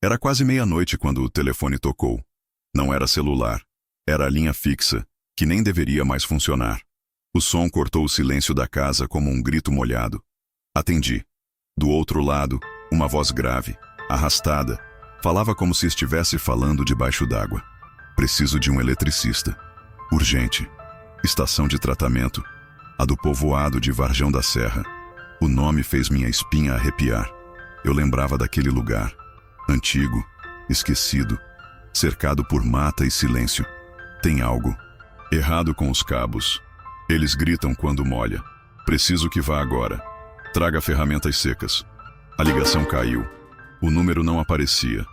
Era quase meia-noite quando o telefone tocou. Não era celular. Era a linha fixa, que nem deveria mais funcionar. O som cortou o silêncio da casa como um grito molhado. Atendi. Do outro lado, uma voz grave, arrastada, falava como se estivesse falando debaixo d'água. Preciso de um eletricista. Urgente. Estação de tratamento. A do povoado de Varjão da Serra. O nome fez minha espinha arrepiar. Eu lembrava daquele lugar. Antigo, esquecido, cercado por mata e silêncio. Tem algo errado com os cabos. Eles gritam quando molha. Preciso que vá agora. Traga ferramentas secas. A ligação caiu. O número não aparecia.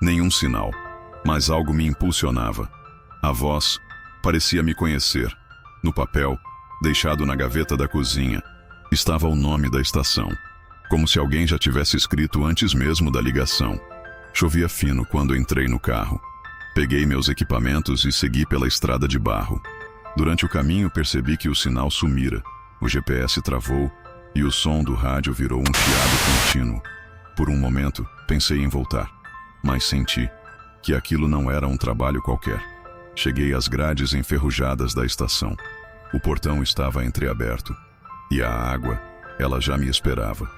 Nenhum sinal. Mas algo me impulsionava. A voz parecia me conhecer. No papel, deixado na gaveta da cozinha, estava o nome da estação. Como se alguém já tivesse escrito antes mesmo da ligação. Chovia fino quando entrei no carro. Peguei meus equipamentos e segui pela estrada de barro. Durante o caminho percebi que o sinal sumira. O GPS travou e o som do rádio virou um chiado contínuo. Por um momento, pensei em voltar. Mas senti que aquilo não era um trabalho qualquer. Cheguei às grades enferrujadas da estação. O portão estava entreaberto. E a água, ela já me esperava.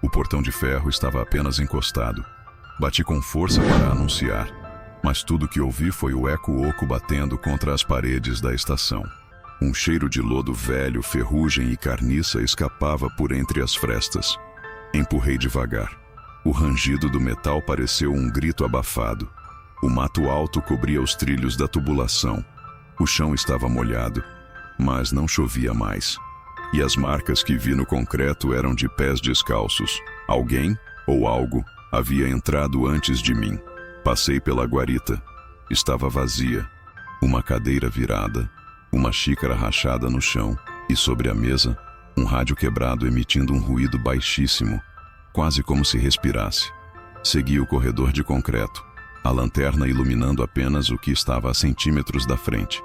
O portão de ferro estava apenas encostado. Bati com força para anunciar, mas tudo que ouvi foi o eco oco batendo contra as paredes da estação. Um cheiro de lodo velho, ferrugem e carniça escapava por entre as frestas. Empurrei devagar. O rangido do metal pareceu um grito abafado. O mato alto cobria os trilhos da tubulação. O chão estava molhado, mas não chovia mais. E as marcas que vi no concreto eram de pés descalços. Alguém, ou algo, havia entrado antes de mim. Passei pela guarita. Estava vazia. Uma cadeira virada, uma xícara rachada no chão e sobre a mesa, um rádio quebrado emitindo um ruído baixíssimo, quase como se respirasse. Segui o corredor de concreto, a lanterna iluminando apenas o que estava a centímetros da frente.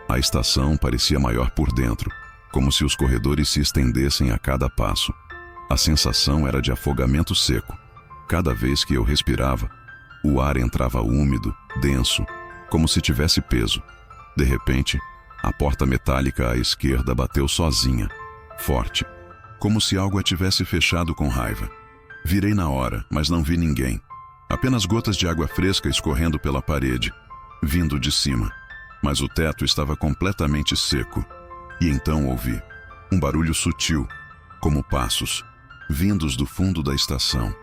A estação parecia maior por dentro, como se os corredores se estendessem a cada passo. A sensação era de afogamento seco. Cada vez que eu respirava, o ar entrava úmido, denso, como se tivesse peso. De repente, a porta metálica à esquerda bateu sozinha, forte, como se algo a tivesse fechado com raiva. Virei na hora, mas não vi ninguém. Apenas gotas de água fresca escorrendo pela parede, vindo de cima. Mas o teto estava completamente seco. E então ouvi um barulho sutil, como passos, vindos do fundo da estação.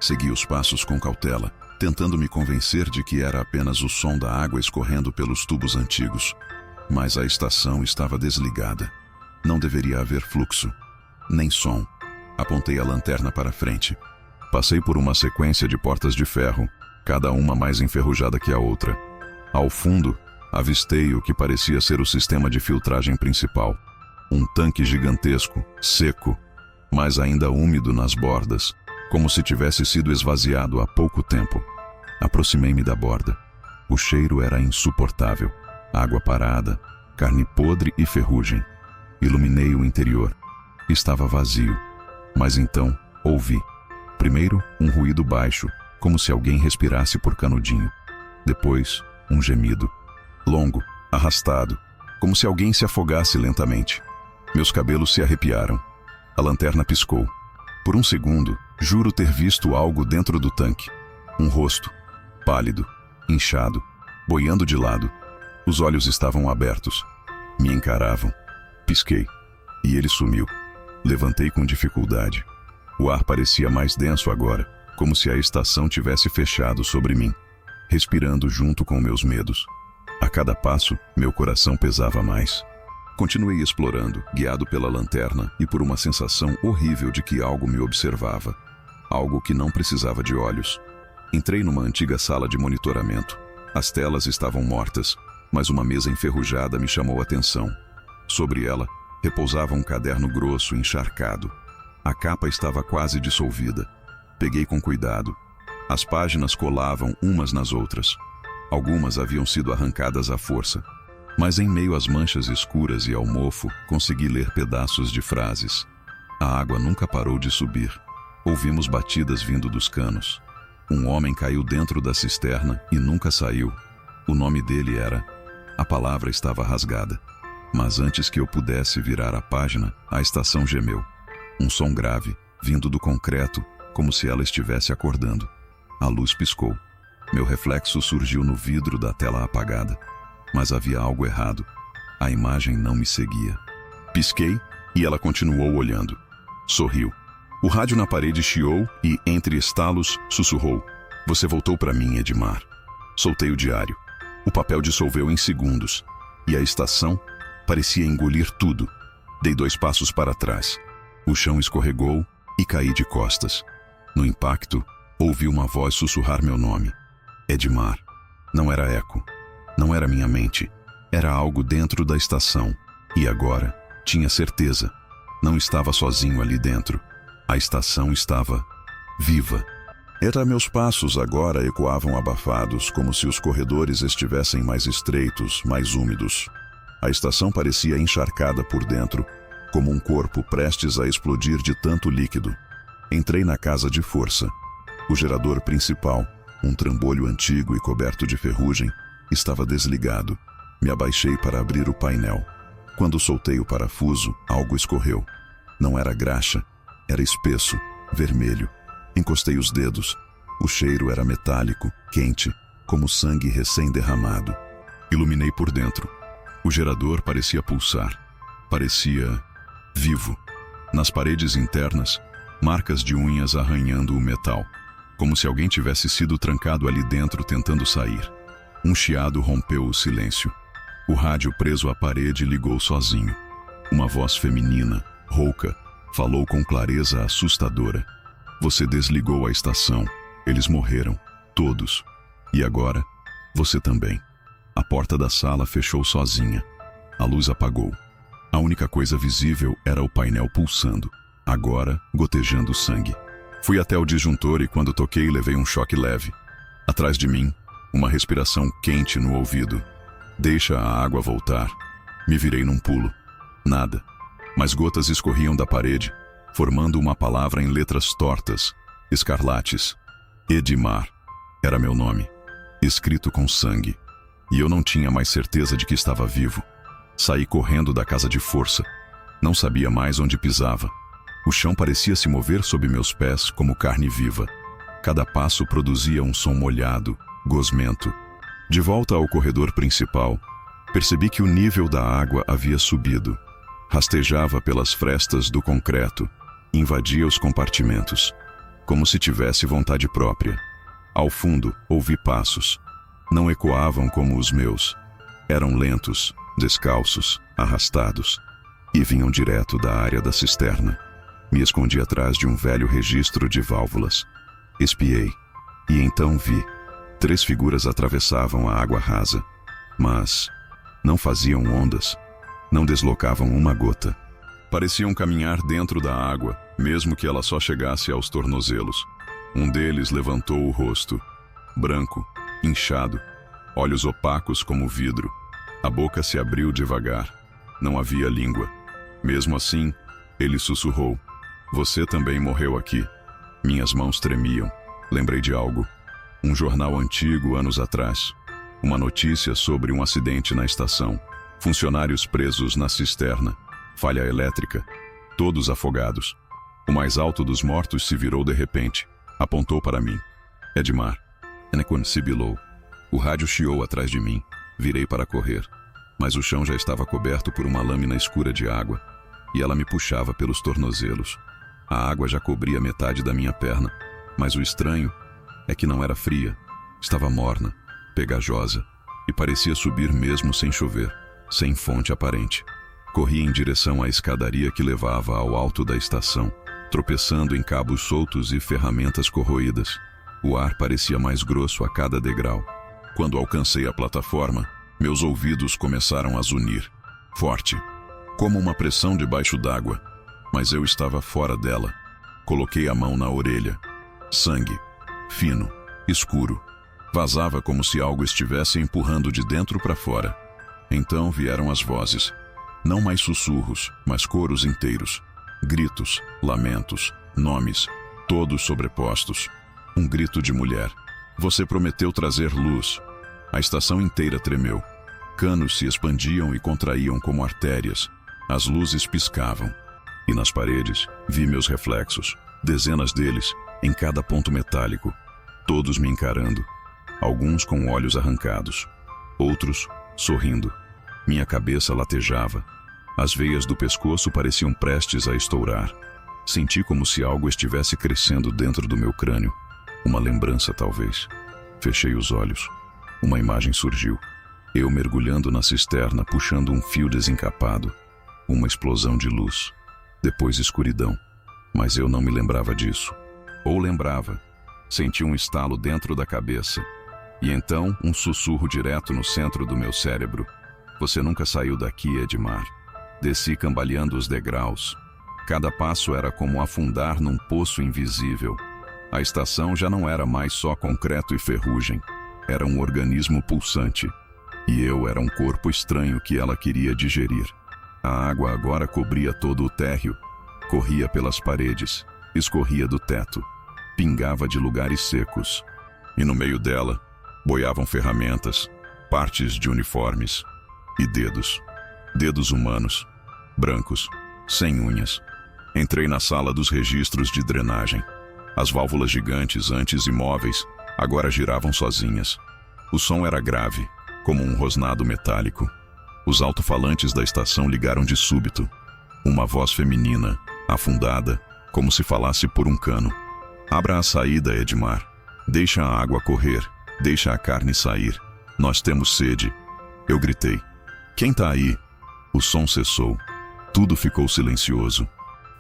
Segui os passos com cautela, tentando me convencer de que era apenas o som da água escorrendo pelos tubos antigos. Mas a estação estava desligada. Não deveria haver fluxo, nem som. Apontei a lanterna para frente. Passei por uma sequência de portas de ferro, cada uma mais enferrujada que a outra. Ao fundo, avistei o que parecia ser o sistema de filtragem principal. Um tanque gigantesco, seco, mas ainda úmido nas bordas, como se tivesse sido esvaziado há pouco tempo. Aproximei-me da borda. O cheiro era insuportável. Água parada, carne podre e ferrugem. Iluminei o interior. Estava vazio. Mas então, ouvi. Primeiro, um ruído baixo, como se alguém respirasse por canudinho. Depois, um gemido. Longo, arrastado, como se alguém se afogasse lentamente. Meus cabelos se arrepiaram. A lanterna piscou. Por um segundo, juro ter visto algo dentro do tanque. Um rosto, pálido, inchado, boiando de lado. Os olhos estavam abertos. Me encaravam. Pisquei. E ele sumiu. Levantei com dificuldade. O ar parecia mais denso agora, como se a estação tivesse fechado sobre mim, respirando junto com meus medos. A cada passo, meu coração pesava mais. Continuei explorando, guiado pela lanterna e por uma sensação horrível de que algo me observava. Algo que não precisava de olhos. Entrei numa antiga sala de monitoramento. As telas estavam mortas, mas uma mesa enferrujada me chamou a atenção. Sobre ela, repousava um caderno grosso encharcado. A capa estava quase dissolvida. Peguei com cuidado. As páginas colavam umas nas outras. Algumas haviam sido arrancadas à força. Mas em meio às manchas escuras e ao mofo, consegui ler pedaços de frases. A água nunca parou de subir. Ouvimos batidas vindo dos canos. Um homem caiu dentro da cisterna e nunca saiu. O nome dele era... A palavra estava rasgada. Mas antes que eu pudesse virar a página, a estação gemeu. Um som grave, vindo do concreto, como se ela estivesse acordando. A luz piscou. Meu reflexo surgiu no vidro da tela apagada. Mas havia algo errado. A imagem não me seguia. Pisquei e ela continuou olhando. Sorriu. O rádio na parede chiou e, entre estalos, sussurrou: "Você voltou para mim, Edmar." Soltei o diário. O papel dissolveu em segundos. E a estação parecia engolir tudo. Dei 2 passos para trás. O chão escorregou e caí de costas. No impacto, ouvi uma voz sussurrar meu nome. Edmar. Não era eco. Não era minha mente. Era algo dentro da estação. E agora, tinha certeza. Não estava sozinho ali dentro. A estação estava viva. Meus passos agora ecoavam abafados, como se os corredores estivessem mais estreitos, mais úmidos. A estação parecia encharcada por dentro, como um corpo prestes a explodir de tanto líquido. Entrei na casa de força. O gerador principal, um trambolho antigo e coberto de ferrugem, estava desligado. Me abaixei para abrir o painel. Quando soltei o parafuso, algo escorreu. Não era graxa, era espesso, vermelho. Encostei os dedos. O cheiro era metálico, quente, como sangue recém-derramado. Iluminei por dentro. O gerador parecia pulsar. Parecia vivo. Nas paredes internas, marcas de unhas arranhando o metal, como se alguém tivesse sido trancado ali dentro tentando sair. Um chiado rompeu o silêncio. O rádio preso à parede ligou sozinho. Uma voz feminina, rouca, falou com clareza assustadora. "Você desligou a estação. Eles morreram. Todos. E agora, você também." A porta da sala fechou sozinha. A luz apagou. A única coisa visível era o painel pulsando, agora gotejando sangue. Fui até o disjuntor e quando toquei levei um choque leve. Atrás de mim, uma respiração quente no ouvido. "Deixa a água voltar." Me virei num pulo. Nada. Mas gotas escorriam da parede, formando uma palavra em letras tortas, escarlates. Edmar. Era meu nome, escrito com sangue. E eu não tinha mais certeza de que estava vivo. Saí correndo da casa de força. Não sabia mais onde pisava. O chão parecia se mover sob meus pés como carne viva. Cada passo produzia um som molhado, gosmento. De volta ao corredor principal, percebi que o nível da água havia subido. Rastejava pelas frestas do concreto, invadia os compartimentos, como se tivesse vontade própria. Ao fundo, ouvi passos. Não ecoavam como os meus. Eram lentos, descalços, arrastados, e vinham direto da área da cisterna. Me escondi atrás de um velho registro de válvulas. Espiei, e então vi. 3 figuras atravessavam a água rasa, mas não faziam ondas, não deslocavam uma gota. Pareciam caminhar dentro da água, mesmo que ela só chegasse aos tornozelos. Um deles levantou o rosto, branco, inchado, olhos opacos como vidro. A boca se abriu devagar. Não havia língua. Mesmo assim, ele sussurrou: "Você também morreu aqui." Minhas mãos tremiam. Lembrei de algo. Um jornal antigo, anos atrás. Uma notícia sobre um acidente na estação. Funcionários presos na cisterna. Falha elétrica. Todos afogados. O mais alto dos mortos se virou de repente. Apontou para mim. "Edmar." Enekon sibilou. O rádio chiou atrás de mim. Virei para correr. Mas o chão já estava coberto por uma lâmina escura de água. E ela me puxava pelos tornozelos. A água já cobria metade da minha perna. Mas o estranho é que não era fria. Estava morna, pegajosa. E parecia subir mesmo sem chover, sem fonte aparente. Corri em direção à escadaria que levava ao alto da estação, tropeçando em cabos soltos e ferramentas corroídas. O ar parecia mais grosso a cada degrau. Quando alcancei a plataforma, meus ouvidos começaram a zunir. Forte, como uma pressão debaixo d'água. Mas eu estava fora dela. Coloquei a mão na orelha. Sangue. Fino. Escuro. Vazava como se algo estivesse empurrando de dentro para fora. Então vieram as vozes. Não mais sussurros, mas coros inteiros. Gritos, lamentos, nomes, todos sobrepostos. Um grito de mulher. Você prometeu trazer luz. A estação inteira tremeu. Canos se expandiam e contraíam como artérias. As luzes piscavam. E nas paredes, vi meus reflexos. Dezenas deles, em cada ponto metálico. Todos me encarando. Alguns com olhos arrancados. Outros, sorrindo. Minha cabeça latejava. As veias do pescoço pareciam prestes a estourar. Senti como se algo estivesse crescendo dentro do meu crânio. Uma lembrança, talvez. Fechei os olhos. Uma imagem surgiu. Eu mergulhando na cisterna, puxando um fio desencapado. Uma explosão de luz. Depois escuridão. Mas eu não me lembrava disso. Ou lembrava. Senti um estalo dentro da cabeça. E então, um sussurro direto no centro do meu cérebro. Você nunca saiu daqui, Edmar. Desci cambaleando os degraus. Cada passo era como afundar num poço invisível. A estação já não era mais só concreto e ferrugem. Era um organismo pulsante. E eu era um corpo estranho que ela queria digerir. A água agora cobria todo o térreo. Corria pelas paredes. Escorria do teto. Pingava de lugares secos. E no meio dela, boiavam ferramentas, partes de uniformes e dedos. Dedos humanos, brancos, sem unhas. Entrei na sala dos registros de drenagem. As válvulas gigantes, antes imóveis, agora giravam sozinhas. O som era grave, como um rosnado metálico. Os alto-falantes da estação ligaram de súbito. Uma voz feminina, afundada, como se falasse por um cano. Abra a saída, Edmar. Deixa a água correr. Deixa a carne sair. Nós temos sede. Eu gritei. Quem tá aí? O som cessou. Tudo ficou silencioso.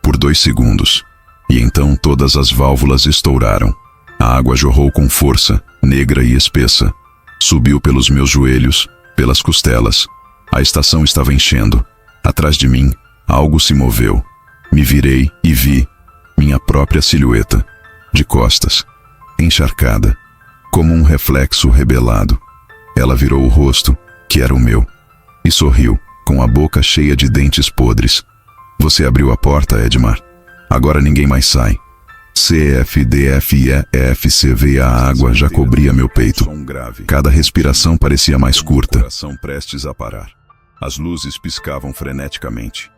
Por 2 segundos. E então todas as válvulas estouraram. A água jorrou com força, negra e espessa. Subiu pelos meus joelhos, pelas costelas. A estação estava enchendo. Atrás de mim, algo se moveu. Me virei e vi minha própria silhueta. De costas. Encharcada. Como um reflexo rebelado. Ela virou o rosto, que era o meu, e sorriu, com a boca cheia de dentes podres. Você abriu a porta, Edmar. Agora ninguém mais sai. CFDFEFCV. A água já cobria meu peito. Cada respiração parecia mais curta. Coração prestes a parar. As luzes piscavam freneticamente.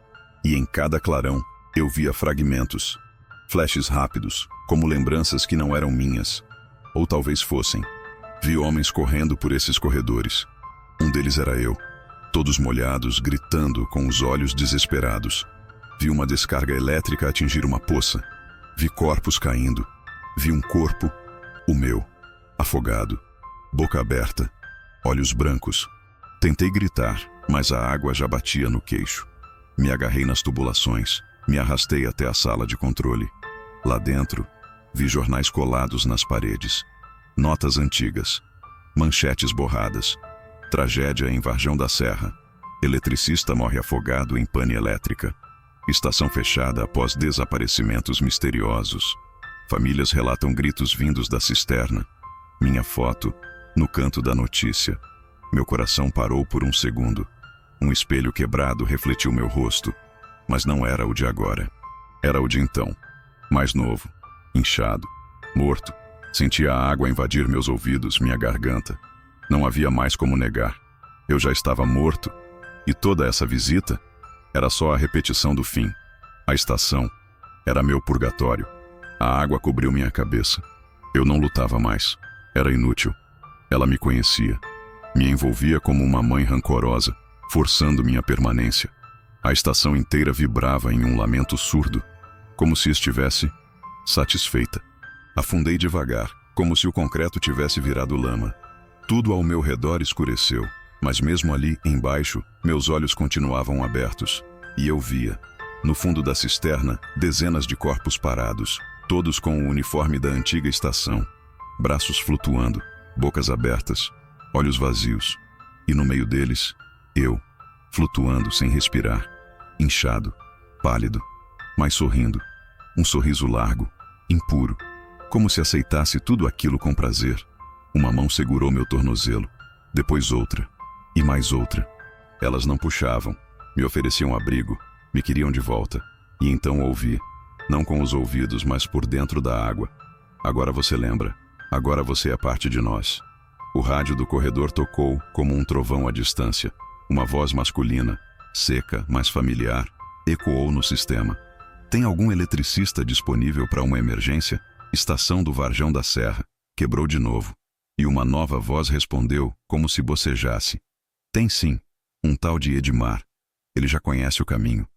E em cada clarão, eu via fragmentos. Flashes rápidos, como lembranças que não eram minhas. Ou talvez fossem. Vi homens correndo por esses corredores. Um deles era eu. Todos molhados, gritando, com os olhos desesperados. Vi uma descarga elétrica atingir uma poça. Vi corpos caindo. Vi um corpo, o meu, afogado, boca aberta, olhos brancos. Tentei gritar, mas a água já batia no queixo. Me agarrei nas tubulações, me arrastei até a sala de controle. Lá dentro, vi jornais colados nas paredes. Notas antigas, manchetes borradas. Tragédia em Varjão da Serra. Eletricista morre afogado em pane elétrica. Estação fechada após desaparecimentos misteriosos. Famílias relatam gritos vindos da cisterna. Minha foto, no canto da notícia. Meu coração parou por um segundo. Um espelho quebrado refletiu meu rosto. Mas não era o de agora. Era o de então. Mais novo, inchado, morto. Sentia a água invadir meus ouvidos, minha garganta. Não havia mais como negar. Eu já estava morto. E toda essa visita era só a repetição do fim. A estação era meu purgatório. A água cobriu minha cabeça. Eu não lutava mais. Era inútil. Ela me conhecia. Me envolvia como uma mãe rancorosa, forçando minha permanência. A estação inteira vibrava em um lamento surdo, como se estivesse satisfeita. Afundei devagar, como se o concreto tivesse virado lama. Tudo ao meu redor escureceu, mas mesmo ali, embaixo, meus olhos continuavam abertos. E eu via, no fundo da cisterna, dezenas de corpos parados, todos com o uniforme da antiga estação. Braços flutuando, bocas abertas, olhos vazios. E no meio deles, eu, flutuando sem respirar, inchado, pálido, mas sorrindo. Um sorriso largo, impuro, como se aceitasse tudo aquilo com prazer. Uma mão segurou meu tornozelo, depois outra, e mais outra. Elas não puxavam, me ofereciam abrigo, me queriam de volta. E então ouvi, não com os ouvidos, mas por dentro da água. Agora você lembra. Agora você é parte de nós. O rádio do corredor tocou como um trovão à distância. Uma voz masculina, seca, mas familiar, ecoou no sistema. Tem algum eletricista disponível para uma emergência? Estação do Varjão da Serra. Quebrou de novo. E uma nova voz respondeu, como se bocejasse. Tem sim. Um tal de Edmar. Ele já conhece o caminho.